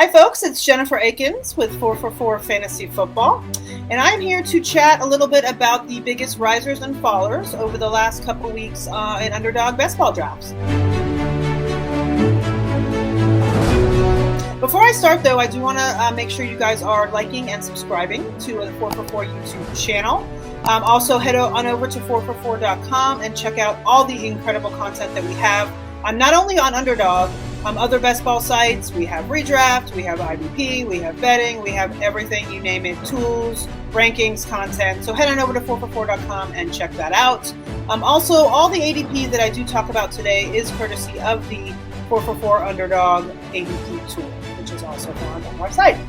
Hi folks, it's Jennifer Eakins with 4for4 Fantasy Football, and I'm here to chat a little bit about the biggest risers and fallers over the last couple weeks in Underdog best ball drafts. Before I start though, I do want to make sure you guys are liking and subscribing to the 4for4 YouTube channel. Also head on over to 4for4.com and check out all the incredible content that we have. Not only on Underdog, other best ball sites, we have redraft, we have ADP, we have betting, we have everything, you name it, tools, rankings, content. So head on over to 4for4.com and check that out. Also, all the ADP that I do talk about today is courtesy of the 4for4 Underdog ADP tool, which is also found on our site.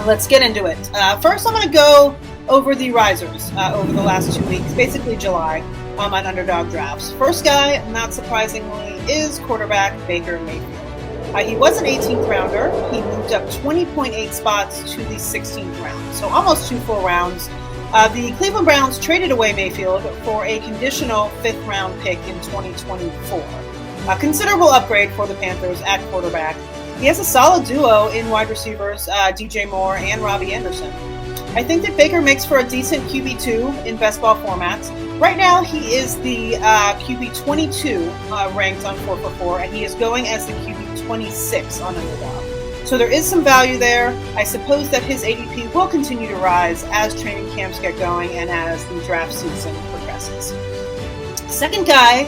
Let's get into it. First, I'm going to go over the risers over the last 2 weeks, basically July, on Underdog drafts. First guy, not surprisingly, is quarterback Baker Mayfield. He was an 18th rounder. He moved up 20.8 spots to the 16th round, so almost 2 full rounds. The Cleveland Browns traded away Mayfield for a conditional 5th round pick in 2024. A considerable upgrade for the Panthers at quarterback. He has a solid duo in wide receivers, DJ Moore and Robbie Anderson. I think that Baker makes for a decent QB2 in best ball formats. Right now, he is the QB 22 ranked on 4for4, and he is going as the QB 26 on Underdog. So there is some value there. I suppose that his ADP will continue to rise as training camps get going and as the draft season progresses. Second guy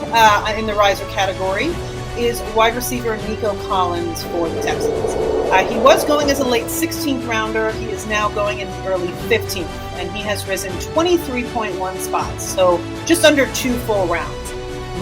in the riser category is wide receiver Nico Collins for the Texans. He was going as a late 16th rounder. He is now going in the early 15th, and he has risen 23.1 spots, so just under 2 full rounds.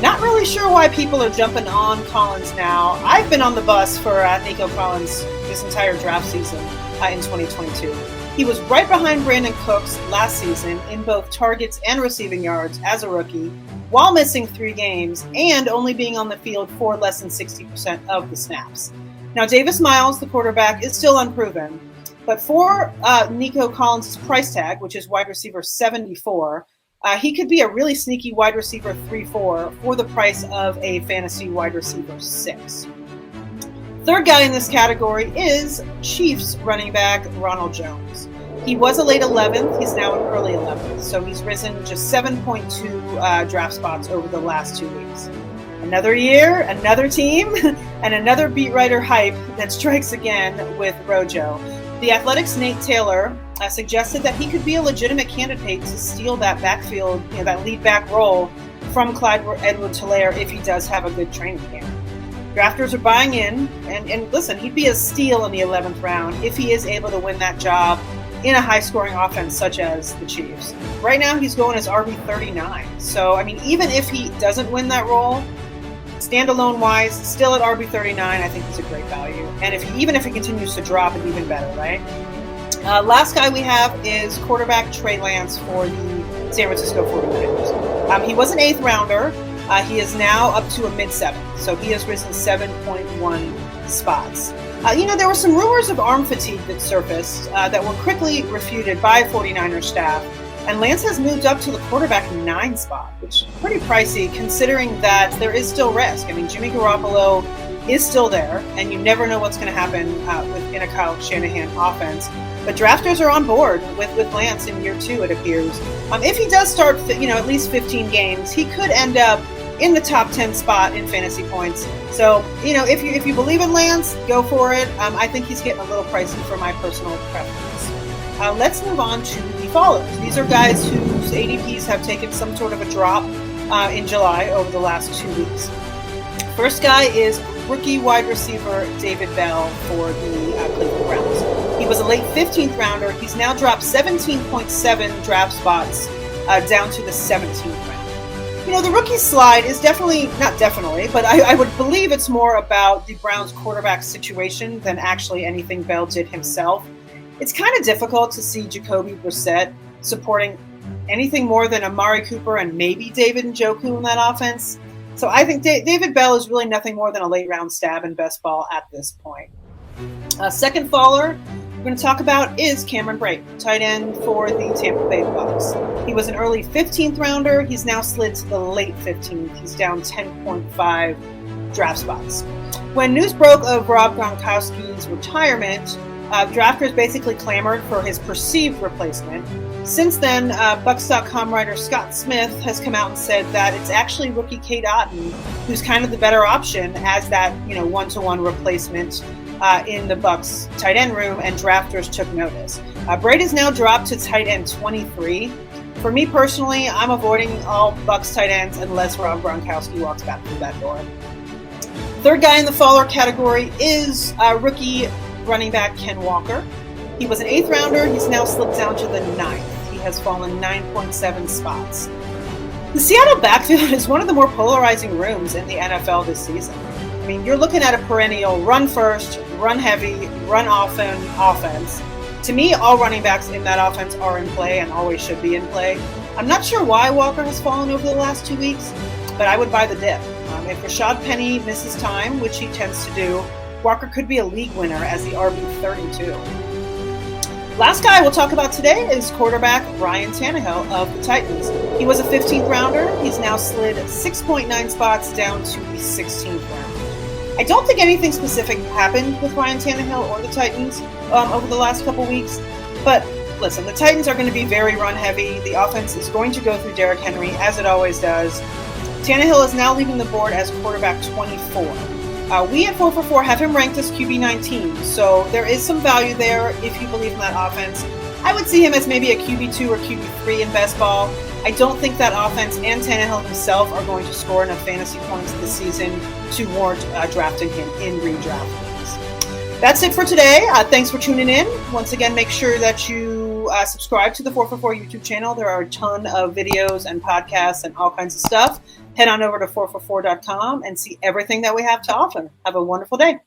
Not really sure why people are jumping on Collins now. I've been on the bus for Nico Collins this entire draft season in 2022. He was right behind Brandon Cooks last season in both targets and receiving yards as a rookie, while missing 3 games and only being on the field for less than 60% of the snaps. Now, Davis Miles, the quarterback, is still unproven, but for Nico Collins' price tag, which is wide receiver 74, he could be a really sneaky wide receiver 3-4 for the price of a fantasy wide receiver 6. Third guy in this category is Chiefs running back Ronald Jones. He was a late 11th. He's now an early 11th. So he's risen just 7.2 draft spots over the last 2 weeks. Another year, another team, and another beat writer hype that strikes again with Rojo. The Athletic's Nate Taylor suggested that he could be a legitimate candidate to steal that backfield, that lead back role from Clyde Edwards-Helaire if he does have a good training camp. Drafters are buying in, and listen, he'd be a steal in the 11th round if he is able to win that job in a high-scoring offense such as the Chiefs. Right now, he's going as RB39. So, even if he doesn't win that role, standalone-wise, still at RB39, I think he's a great value. And even if he continues to drop, it's even better, right? Last guy we have is quarterback Trey Lance for the San Francisco 49ers. He was an 8th rounder. He is now up to a mid-7th, so he has risen 7.1 spots. There were some rumors of arm fatigue that surfaced that were quickly refuted by 49ers staff, and Lance has moved up to the quarterback 9 spot, which is pretty pricey considering that there is still risk. Jimmy Garoppolo is still there, and you never know what's going to happen within a Kyle Shanahan offense. But drafters are on board with Lance in year 2, it appears. If he does start, at least 15 games, he could end up in the top 10 spot in fantasy points. So, if you believe in Lance, go for it. I think he's getting a little pricey for my personal preference. Let's move on to the fallers. These are guys whose ADPs have taken some sort of a drop in July over the last 2 weeks. First guy is rookie wide receiver David Bell for the Cleveland Browns. He was a late 15th rounder. He's now dropped 17.7 draft spots down to the 17th round. The rookie slide is not definitely, but I would believe it's more about the Browns quarterback situation than actually anything Bell did himself. It's kind of difficult to see Jacoby Brissett supporting anything more than Amari Cooper and maybe David Njoku in that offense. So I think David Bell is really nothing more than a late round stab in best ball at this point. Second faller we're going to talk about is Cameron Brate, tight end for the Tampa Bay Bucks. He was an early 15th rounder. He's now slid to the late 15th. He's down 10.5 draft spots. When news broke of Rob Gronkowski's retirement, drafters basically clamored for his perceived replacement. Since then, Bucks.com writer Scott Smith has come out and said that it's actually rookie Cade Otton who's kind of the better option as that, one-to-one replacement in the Bucks tight end room, and drafters took notice. Brate is now dropped to tight end 23. For me personally, I'm avoiding all Bucks tight ends unless Rob Gronkowski walks back through that door. Third guy in the faller category is rookie running back Ken Walker. He was an 8th rounder. He's now slipped down to the 9th. He has fallen 9.7 spots. The Seattle backfield is one of the more polarizing rooms in the NFL this season. I mean, you're looking at a perennial run first, run heavy, run often offense. To me, all running backs in that offense are in play and always should be in play. I'm not sure why Walker has fallen over the last 2 weeks, but I would buy the dip. If Rashad Penny misses time, which he tends to do, Walker could be a league winner as the RB32. Last guy we'll talk about today is quarterback Ryan Tannehill of the Titans. He was a 15th rounder. He's now slid 6.9 spots down to the 16th round. I don't think anything specific happened with Ryan Tannehill or the Titans over the last couple weeks, but listen, the Titans are going to be very run heavy. The offense is going to go through Derrick Henry, as it always does. Tannehill is now leaving the board as quarterback 24. We at 4for4 have him ranked as QB 19, so there is some value there if you believe in that offense. I would see him as maybe a QB 2 or QB 3 in best ball. I don't think that offense and Tannehill himself are going to score enough fantasy points this season to warrant drafting him in redraft leagues. That's it for today. Thanks for tuning in. Once again, make sure that you subscribe to the 4for4 YouTube channel. There are a ton of videos and podcasts and all kinds of stuff. Head on over to 4for4.com and see everything that we have to offer. Have a wonderful day.